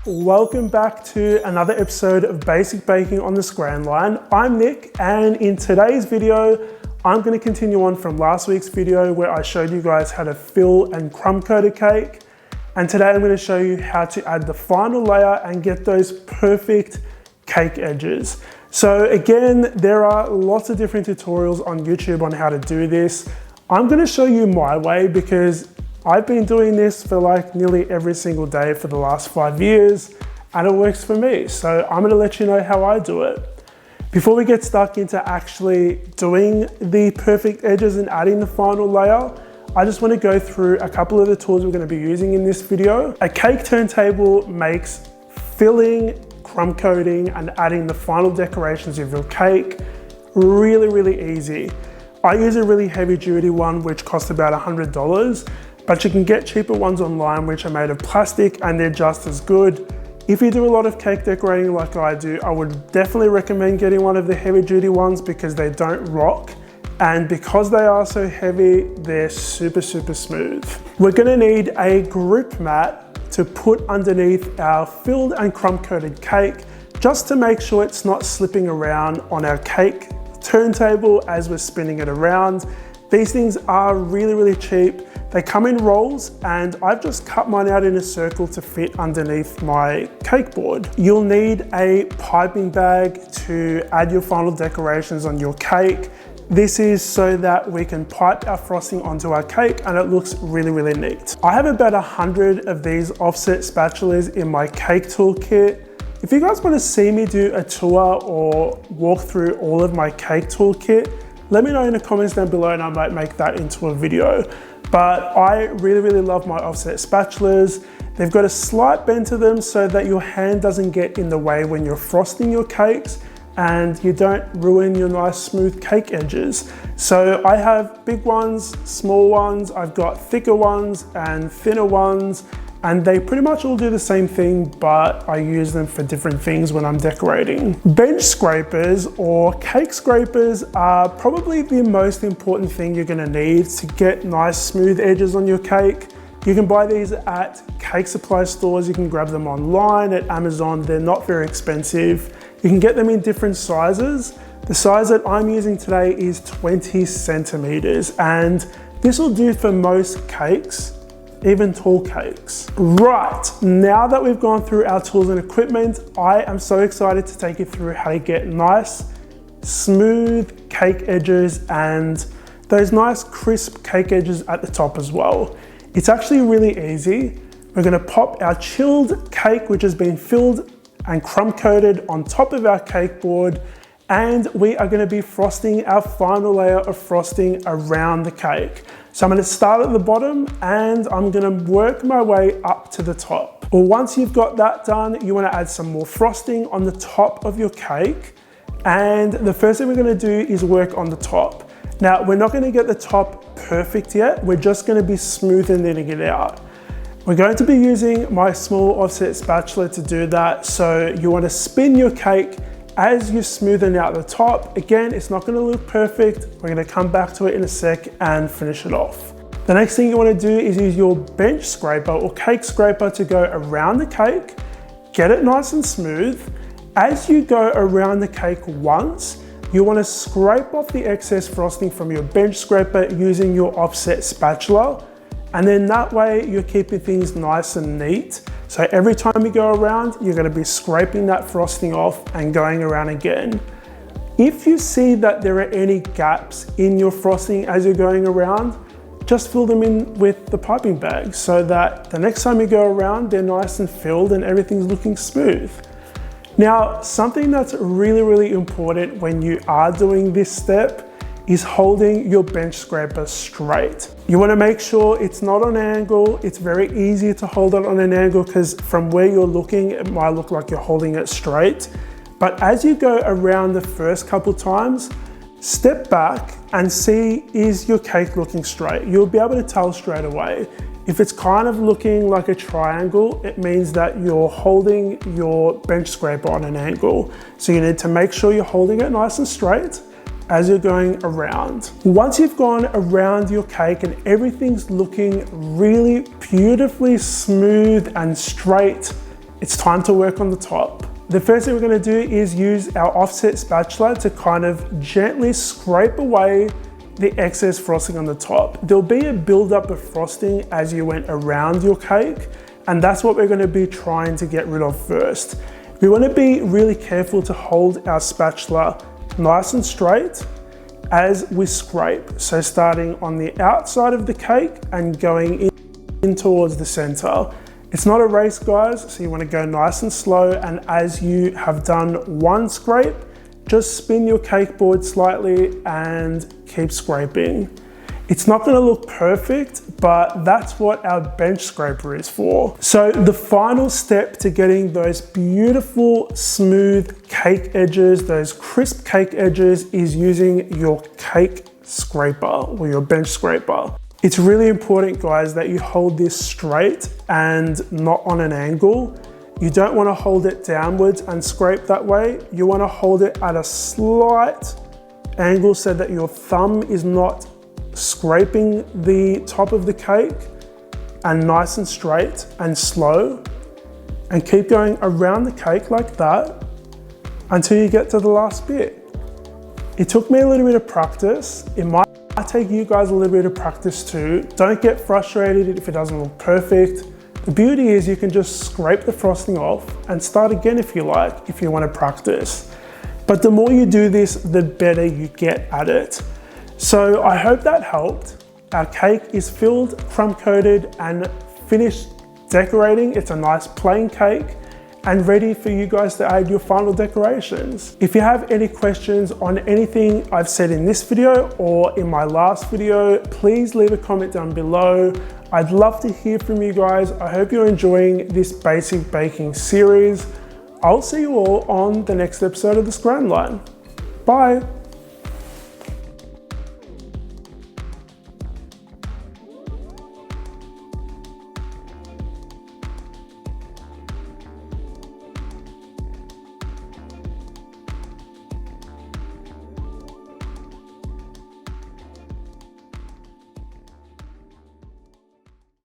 Welcome back to another episode of Basic Baking on the Scran Line. I'm Nick, and in today's video, I'm going to continue on from last week's video where I showed you guys how to fill and crumb coat a cake. And today I'm going to show you how to add the final layer and get those perfect cake edges. So again, there are lots of different tutorials on YouTube on how to do this. I'm going to show you my way because I've been doing this for like nearly every single day for the last 5 years and it works for me. So I'm gonna let you know how I do it. Before we get stuck into actually doing the perfect edges and adding the final layer, I just wanna go through a couple of the tools we're gonna be using in this video. A cake turntable makes filling, crumb coating, and adding the final decorations of your cake really easy. I use a really heavy duty one which costs about $100. But you can get cheaper ones online which are made of plastic and they're just as good. If you do a lot of cake decorating like I do, I would definitely recommend getting one of the heavy duty ones because they don't rock. And because they are so heavy, they're super smooth. We're gonna need a grip mat to put underneath our filled and crumb coated cake just to make sure it's not slipping around on our cake turntable as we're spinning it around. These things are really cheap. They come in rolls and I've just cut mine out in a circle to fit underneath my cake board. You'll need a piping bag to add your final decorations on your cake. This is so that we can pipe our frosting onto our cake and it looks really neat. I have about 100 of these offset spatulas in my cake toolkit. If you guys want to see me do a tour or walk through all of my cake toolkit, let me know in the comments down below and I might make that into a video. But I really love my offset spatulas. They've got a slight bend to them so that your hand doesn't get in the way when you're frosting your cakes and you don't ruin your nice smooth cake edges. So I have big ones, small ones, I've got thicker ones and thinner ones, and they pretty much all do the same thing, but I use them for different things when I'm decorating. Bench scrapers or cake scrapers are probably the most important thing you're gonna need to get nice smooth edges on your cake. You can buy these at cake supply stores, you can grab them online at Amazon, they're not very expensive. You can get them in different sizes. The size that I'm using today is 20 centimeters, and this will do for most cakes, even tall cakes. Right, now that we've gone through our tools and equipment, I am so excited to take you through how to get nice, smooth cake edges and those nice crisp cake edges at the top as well. It's actually really easy. We're gonna pop our chilled cake, which has been filled and crumb coated on top of our cake board, and we are gonna be frosting our final layer of frosting around the cake. So I'm gonna start at the bottom and I'm gonna work my way up to the top. Well, once you've got that done, you wanna add some more frosting on the top of your cake. And the first thing we're gonna do is work on the top. Now, we're not gonna get the top perfect yet. We're just gonna be smoothing it out. We're going to be using my small offset spatula to do that. So you wanna spin your cake as you smoothen out the top. Again, it's not gonna look perfect. We're gonna come back to it in a sec and finish it off. The next thing you wanna do is use your bench scraper or cake scraper to go around the cake, get it nice and smooth. As you go around the cake once, you wanna scrape off the excess frosting from your bench scraper using your offset spatula. And then that way you're keeping things nice and neat. So every time you go around, you're gonna be scraping that frosting off and going around again. If you see that there are any gaps in your frosting as you're going around, just fill them in with the piping bag so that the next time you go around, they're nice and filled and everything's looking smooth. Now, something that's really important when you are doing this step is holding your bench scraper straight. You wanna make sure it's not on an angle. It's very easy to hold it on an angle because from where you're looking, it might look like you're holding it straight. But as you go around the first couple times, step back and see, is your cake looking straight? You'll be able to tell straight away. If it's kind of looking like a triangle, it means that you're holding your bench scraper on an angle. So you need to make sure you're holding it nice and straight as you're going around. Once you've gone around your cake and everything's looking really beautifully smooth and straight, it's time to work on the top. The first thing we're gonna do is use our offset spatula to kind of gently scrape away the excess frosting on the top. There'll be a buildup of frosting as you went around your cake, and that's what we're gonna be trying to get rid of first. We wanna be really careful to hold our spatula nice and straight as we scrape. So starting on the outside of the cake and going in towards the center. It's not a race, guys, so you wanna go nice and slow, and as you have done one scrape, just spin your cake board slightly and keep scraping. It's not gonna look perfect, but that's what our bench scraper is for. So the final step to getting those beautiful, smooth cake edges, those crisp cake edges, is using your cake scraper or your bench scraper. It's really important, guys, that you hold this straight and not on an angle. You don't want to hold it downwards and scrape that way. You want to hold it at a slight angle so that your thumb is not scraping the top of the cake, and nice and straight and slow, and keep going around the cake like that until you get to the last bit. It took me a little bit of practice. It might take you guys a little bit of practice too. Don't get frustrated if it doesn't look perfect. The beauty is you can just scrape the frosting off and start again if you like, if you want to practice. But the more you do this, the better you get at it. So I hope that helped. Our cake is filled, crumb coated, and finished decorating. It's a nice plain cake and ready for you guys to add your final decorations. If you have any questions on anything I've said in this video or in my last video, please leave a comment down below. I'd love to hear from you guys. I hope you're enjoying this basic baking series. I'll see you all on the next episode of The Scran Line. Bye.